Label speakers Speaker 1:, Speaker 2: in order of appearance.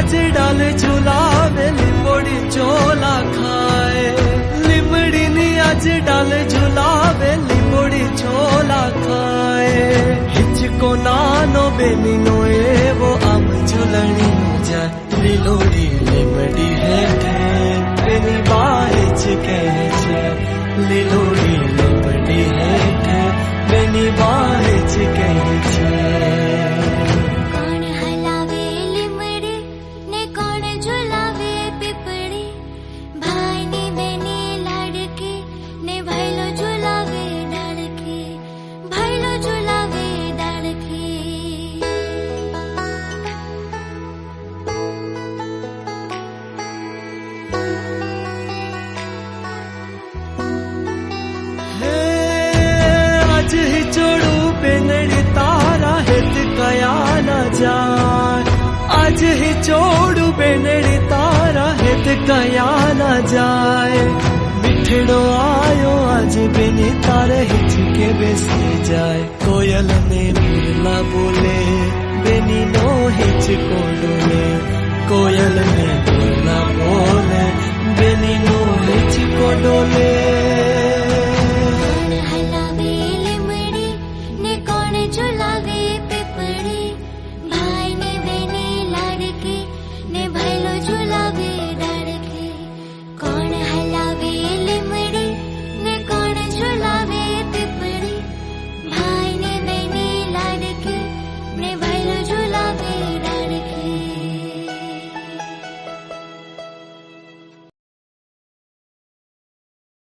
Speaker 1: आज डाल झुलावे लिंबोड़ी चोला खाए लिमड़ी नी आज डाल झुलावे लिंबोड़ी चोला खाए हिचको नानो बेनी नो वो आम झुलनी जाए लिलोड़ी लिमड़ी है बेनी बाहिच कहे लिलोड़ी लिमड़ी है बेनी बाहिच कहे आज ही जोड़ू बेनड़ी तारा हित कया न जाए आज ही जोड़ू बेनड़ी तारा हित कया न जाए मिठड़ो आयो आज बेनी तारे हिचके बेसे जाए कोयल ने मुरला बोले बेनी नो हिचको डोले कोयल